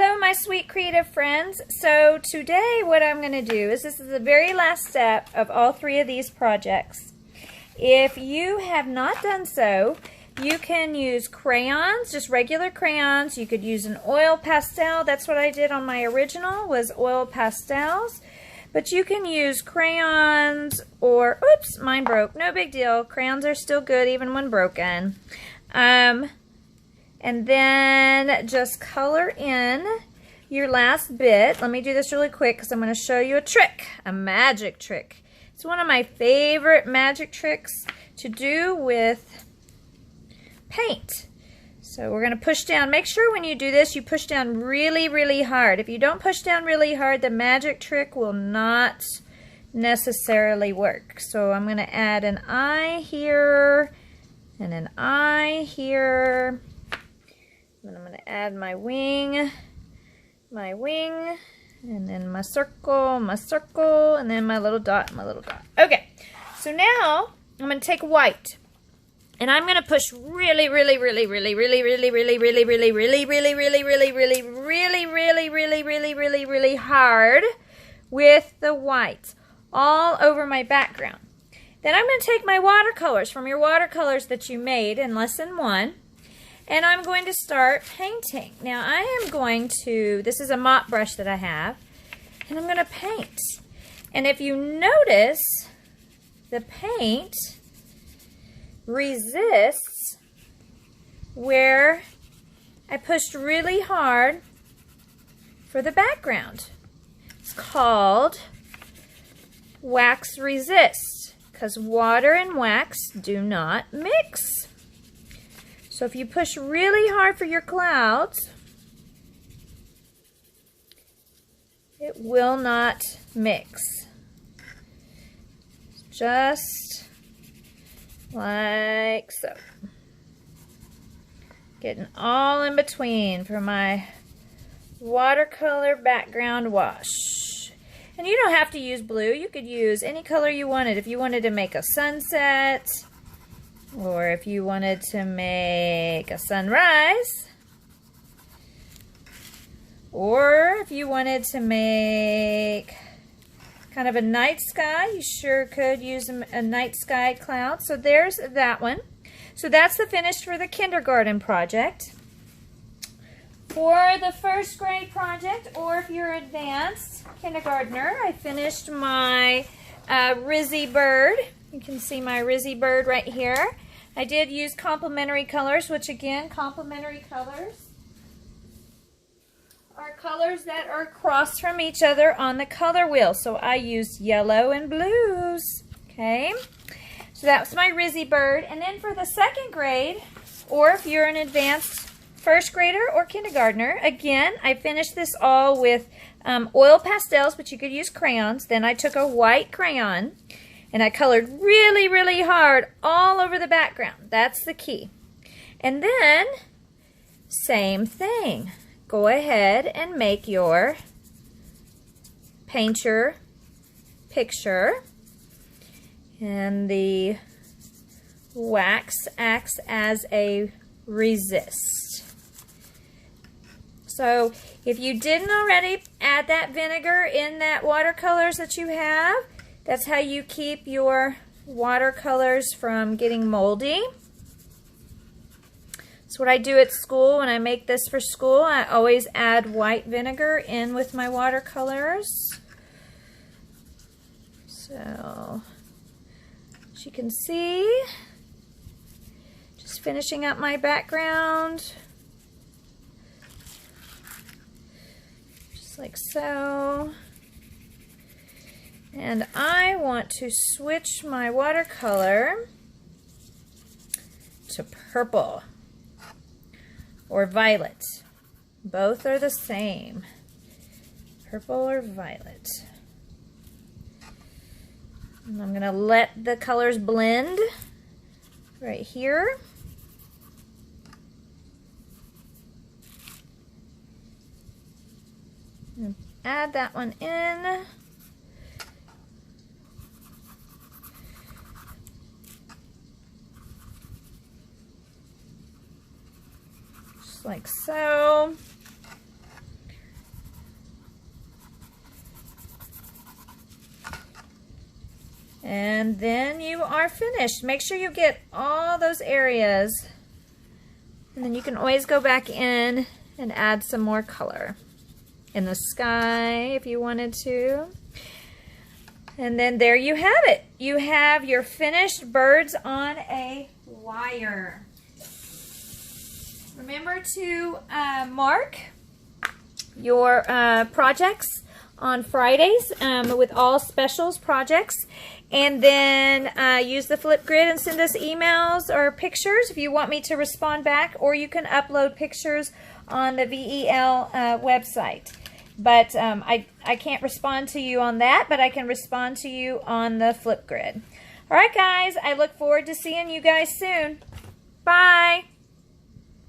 Hello, my sweet creative friends. So today what I'm going to do is, this is the very last step of all three of these projects. If you have not done so, you can use crayons, just regular crayons. You could use an oil pastel. That's what I did on my original, was oil pastels. But you can use crayons or, oops, mine broke. No big deal. Crayons are still good even when broken. And then just color in your last bit. Let me do this really quick because I'm going to show you a trick, a magic trick. It's one of my favorite magic tricks to do with paint. So we're going to push down. Make sure when you do this, you push down really, really hard. If you don't push down really hard, the magic trick will not necessarily work. So I'm going to add an eye here and an eye here. And I'm going to add my wing, and then my circle, and then my little dot, Okay, so now I'm going to take white, and I'm going to push really hard with the white all over my background. Then I'm going to take my watercolors from your watercolors that you made in lesson 1. And I'm going to start painting. Now I am going to, this is a mop brush that I have, and I'm going to paint. And if you notice, the paint resists where I pushed really hard for the background. It's called wax resist, because water and wax do not mix. So if you push really hard for your clouds, it will not mix. Just like so. Getting all in between for my watercolor background wash. And you don't have to use blue. You could use any color you wanted. If you wanted to make a sunset, or if you wanted to make a sunrise, or if you wanted to make kind of a night sky, you sure could use a night sky cloud. So there's that one. So that's the finished for the kindergarten project. For the first grade project, or if you're advanced kindergartner, I finished my Rizzy bird. You can see my Rizzy bird right here. I did use complementary colors, which again, complementary colors are colors that are across from each other on the color wheel. So I used yellow and blues. Okay, so that's my Rizzy bird. And then for the second grade, or if you're an advanced first grader or kindergartner, again, I finished this all with oil pastels, but you could use crayons. Then I took a white crayon and I colored really, really hard all over the background. That's the key. And then, same thing. Go ahead and make your, paint your picture. And the wax acts as a resist. So if you didn't already add that vinegar in that watercolors that you have, that's how you keep your watercolors from getting moldy. That's what I do at school when I make this for school. I always add white vinegar in with my watercolors. So, as you can see, just finishing up my background. Just like so. And I want to switch my watercolor to purple or violet. Both are the same. Purple or violet. And I'm going to let the colors blend right here. And add that one in. Just like so. And then you are finished. Make sure you get all those areas. And then you can always go back in and add some more color in the sky if you wanted to. And then there you have it. You have your finished birds on a wire. Remember to mark your projects on Fridays with all specials projects. And then use the Flipgrid and send us emails or pictures if you want me to respond back, or you can upload pictures on the VEL website. But I can't respond to you on that, but I can respond to you on the Flipgrid. All right, guys, I look forward to seeing you guys soon. Bye.